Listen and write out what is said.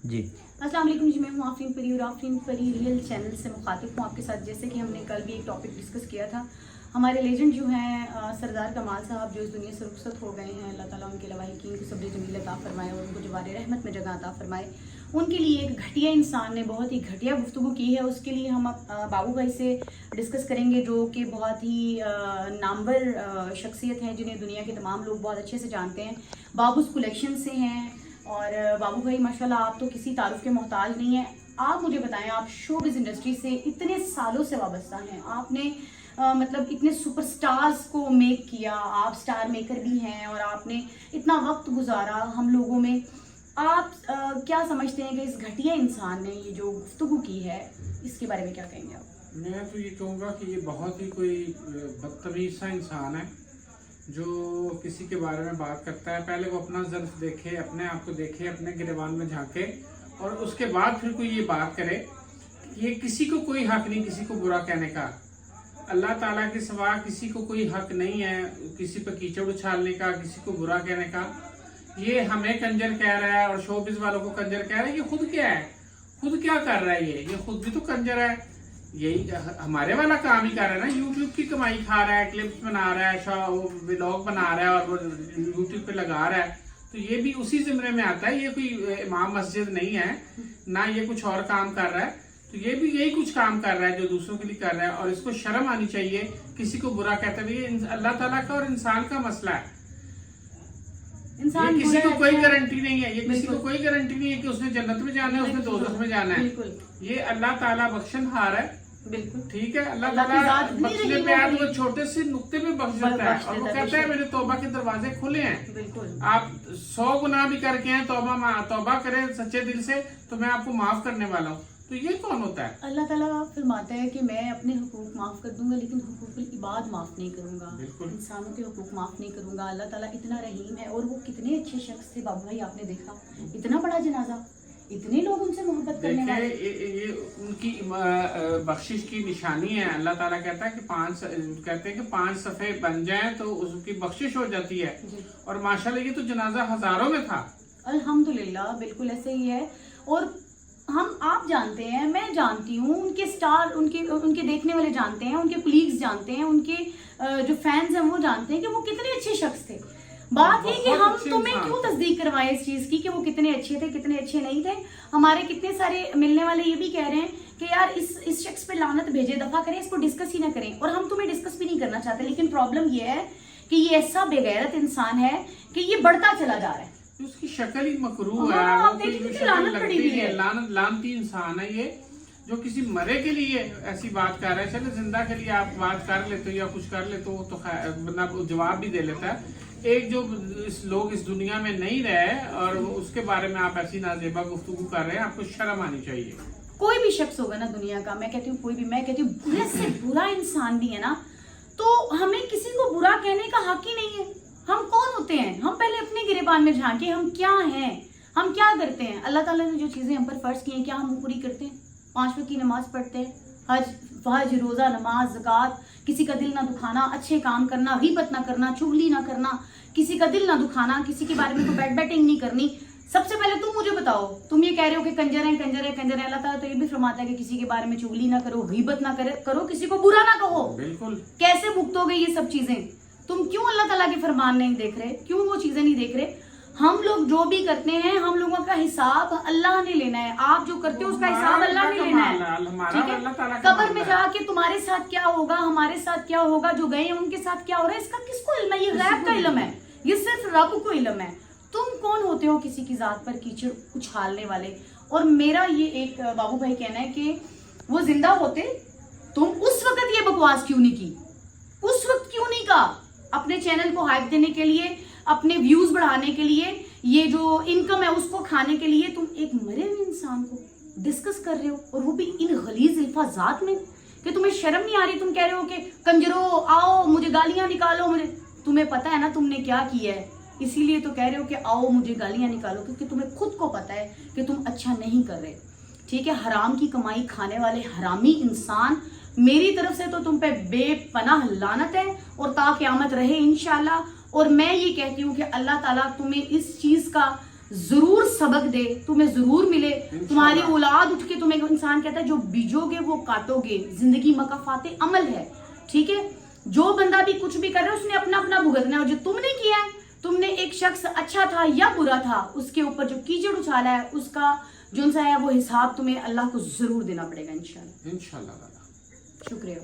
جی السلام علیکم جی، میں ہوں آفرین پری اور آفرین پری ریئل چینل سے مخاطب ہوں آپ کے ساتھ. جیسے کہ ہم نے کل بھی ایک ٹاپک ڈسکس کیا تھا. ہمارے لیجنڈ جو ہیں سردار کمال صاحب جو اس دنیا سے رخصت ہو گئے ہیں، اللہ تعالیٰ ان کے لواحقین کو صبر جمیل عطا فرمائے اور ان کو جوار رحمت میں جگہ عطا فرمائے. ان کے لیے ایک گھٹیا انسان نے بہت ہی گھٹیا گفتگو کی ہے. اس کے لیے ہم بابو بھائی سے ڈسکس کریں گے، جو کہ بہت ہی نامور شخصیت ہیں جنہیں دنیا کے تمام لوگ بہت اچھے سے جانتے ہیں. بابوز کلیکشن سے ہیں اور بابو بھائی ماشاءاللہ آپ تو کسی تعارف کے محتاج نہیں ہیں. آپ مجھے بتائیں، آپ شوبز انڈسٹری سے اتنے سالوں سے وابستہ ہیں، آپ نے مطلب اتنے سپر سٹارز کو میک کیا، آپ سٹار میکر بھی ہیں اور آپ نے اتنا وقت گزارا ہم لوگوں میں. آپ کیا سمجھتے ہیں کہ اس گھٹیا انسان نے یہ جو گفتگو کی ہے اس کے بارے میں کیا کہیں گے آپ؟ میں تو یہ کہوں گا کہ یہ بہت ہی کوئی بدتمیز سا انسان ہے جو کسی کے بارے میں بات کرتا ہے. پہلے وہ اپنا ظرف دیکھے، اپنے آپ کو دیکھے، اپنے گریبان میں جھانکے اور اس کے بعد پھر کوئی یہ بات کرے. یہ کسی کو کوئی حق نہیں کسی کو برا کہنے کا. اللہ تعالیٰ کے سوا کسی کو کوئی حق نہیں ہے کسی پہ کیچڑ اچھالنے کا، کسی کو برا کہنے کا. یہ ہمیں کنجر کہہ رہا ہے اور شوبز والوں کو کنجر کہہ رہا ہے. یہ خود کیا ہے؟ خود کیا کر رہا ہے؟ یہ خود بھی تو کنجر ہے. یہی ہمارے والا کام ہی کر رہا ہے نا. یوٹیوب کی کمائی کھا رہا ہے، کلپس بنا رہا ہے، ولاگ بنا رہا ہے اور وہ یوٹیوب پہ لگا رہا ہے. تو یہ بھی اسی زمرے میں آتا ہے. یہ کوئی امام مسجد نہیں ہے، نہ یہ کچھ اور کام کر رہا ہے. تو یہ بھی یہی کچھ کام کر رہا ہے جو دوسروں کے لیے کر رہا ہے اور اس کو شرم آنی چاہیے. کسی کو برا کہتا ہے. یہ اللہ تعالیٰ کا اور انسان کا مسئلہ ہے. یہ کسی کو کوئی گارنٹی نہیں ہے. یہ کسی کو کوئی گارنٹی نہیں ہے کہ اس نے جنت میں جانا ہے، اس نے دوزخ میں جانا ہے. یہ اللہ تعالیٰ بخشن ہار ہے. بالکل ٹھیک ہے. اللہ تعالیٰ بخشنے پہ آج وہ چھوٹے سے نقطے میں بخش دیتا ہے اور وہ کہتا ہے میرے توبہ کے دروازے کھلے ہیں. آپ 100 گناہ بھی کر کے ہیں، توبہ کریں سچے دل سے تو میں آپ کو معاف کرنے والا ہوں. تو یہ کون ہوتا ہے؟ اللہ تعالیٰ فرماتا ہے کہ میں اپنے حقوق معاف کر دوں گا لیکن حقوق العباد معاف نہیں کروں گا. انسانوں کے حقوق معاف نہیں کروں گا. اللہ تعالیٰ اتنا رحیم ہے. اور وہ کتنے اچھے شخص تھے بابو بھائی، آپ نے دیکھا اتنا بڑا جنازہ، اتنے لوگ ان سے محبت کرنے والے. یہ ان کی بخشش کی نشانی ہے. اللہ تعالیٰ کہتا ہے کہ 5 صفحے بن جائیں تو اس کی بخشش ہو جاتی ہے. اور ماشاءاللہ یہ تو جنازہ ہزاروں میں تھا. الحمدللہ بالکل ایسے ہی ہے. اور آپ جانتے ہیں، میں جانتی ہوں، ان کے سٹار، ان کے دیکھنے والے جانتے ہیں، ان کے کولیگز جانتے ہیں، ان کے جو فینز ہیں وہ جانتے ہیں کہ وہ کتنے اچھے شخص تھے. بات یہ کہ ہم تمہیں کیوں تصدیق کروائے اس چیز کی کہ وہ کتنے اچھے تھے کتنے اچھے نہیں تھے. ہمارے کتنے سارے ملنے والے یہ بھی کہہ رہے ہیں کہ یار اس شخص پہ لعنت بھیجے، دفع کریں، اس کو ڈسکس ہی نہ کریں. اور ہم تمہیں ڈسکس بھی نہیں کرنا چاہتے. لیکن پرابلم یہ ہے کہ یہ ایسا بے غیرت انسان ہے کہ یہ بڑھتا چلا جا رہا ہے. اس کی شکل ہی مکروہ ہے، لعنتی انسان ہے یہ جو کسی مرے کے لیے ایسی بات کر رہا ہے. چلے زندہ کے لیے آپ بات کر لیتے ہو یا کچھ کر لیتے ہو تو بندہ جواب بھی دے لیتا ہے. ایک جو لوگ اس دنیا میں نہیں رہے اور اس کے بارے میں آپ ایسی نازیبا گفتگو کر رہے ہیں، آپ کو شرم آنی چاہیے. کوئی بھی شخص ہوگا نا دنیا کا، میں کہتی ہوں کوئی بھی، میں کہتی ہوں برے سے برا انسان بھی ہے نا، تو ہمیں کسی کو برا کہنے کا حق ہی نہیں ہے. ہم کون ہوتے ہیں؟ ہم پہلے اپنے گریبان میں جھانکیں ہم کیا ہیں، ہم کیا کرتے ہیں. اللہ تعالیٰ نے جو چیزیں ہم پر فرض کی ہیں کیا ہم وہ پوری کرتے ہیں؟ 5 وقت کی نماز پڑھتے ہیں، حج روزہ نماز زکوٰۃ، کسی کا دل نہ دکھانا، اچھے کام کرنا، غیبت نہ کرنا، چغلی نہ کرنا، کسی کا دل نہ دکھانا، کسی کے بارے میں تو بیٹنگ نہیں کرنی. سب سے پہلے تم مجھے بتاؤ، تم یہ کہہ رہے ہو کہ کنجر ہیں کنجر ہیں کنجر ہیں. اللہ تعالیٰ تو یہ بھی فرماتا ہے کہ کسی کے بارے میں چغلی نہ کرو، غیبت نہ کرو، کسی کو برا نہ کہو. بالکل. کیسے بھگتو گے یہ سب چیزیں؟ تم کیوں اللہ تعالیٰ کے فرمان نہیں دیکھ رہے؟ کیوں وہ چیزیں نہیں دیکھ رہے؟ ہم لوگ جو بھی کرتے ہیں ہم لوگوں کا حساب اللہ نے لینا ہے. آپ جو کرتے ہو اس کا حساب اللہ نے لینا ہے. ٹھیک ہے؟ قبر میں جا کے تمہارے ساتھ کیا ہوگا، ہمارے ساتھ کیا ہوگا، جو گئے ہیں ان کے ساتھ کیا ہو رہا ہے، اس کا کس کو علم ہے؟ یہ غیب کا علم ہے، یہ صرف رب کو علم ہے. تم کون ہوتے ہو کسی کی ذات پر کیچڑ اچھالنے والے؟ اور میرا یہ ایک بابو بھائی کہنا ہے کہ وہ زندہ ہوتے تم اس وقت یہ بکواس کیوں نہیں کی، اس وقت کیوں نہیں کہا؟ اپنے چینل کو ہائپ دینے کے لیے، اپنے ویوز بڑھانے کے لیے، یہ جو انکم ہے اس کو کھانے کے لیے تم ایک مرے ہوئے انسان کو ڈسکس کر رہے ہو، اور وہ بھی ان غلیظ الفاظات میں کہ تمہیں شرم نہیں آ رہی. تم کہہ رہے ہو کہ کنجرو آؤ مجھے گالیاں نکالو. تمہیں پتا ہے نا تم نے کیا کیا ہے، اسی لیے تو کہہ رہے ہو کہ آؤ مجھے گالیاں نکالو، کیونکہ تمہیں خود کو پتا ہے کہ تم اچھا نہیں کر رہے. ٹھیک ہے؟ حرام کی کمائی کھانے والے حرامی انسان، میری طرف سے تو تم پہ بے پناہ لعنت ہے اور تا قیامت رہے انشاءاللہ. اور میں یہ کہتی ہوں کہ اللہ تعالیٰ تمہیں اس چیز کا ضرور سبق دے, تمہیں ضرور ملے. تمہاری اولاد اٹھ کے تمہیں, انسان کہتا ہے جو بیجو گے وہ کاٹو گے, زندگی مکافات عمل ہے, ٹھیک ہے. جو بندہ بھی کچھ بھی کر رہا ہے اس نے اپنا اپنا بھگتنا ہے, اور جو تم نے کیا ہے, تم نے ایک شخص اچھا تھا یا برا تھا, اس کے اوپر جو کیچڑ اچھالا ہے اس کا جو سا ہے وہ حساب تمہیں اللہ کو ضرور دینا پڑے گا انشاءاللہ. انشاءاللہ. شکریہ.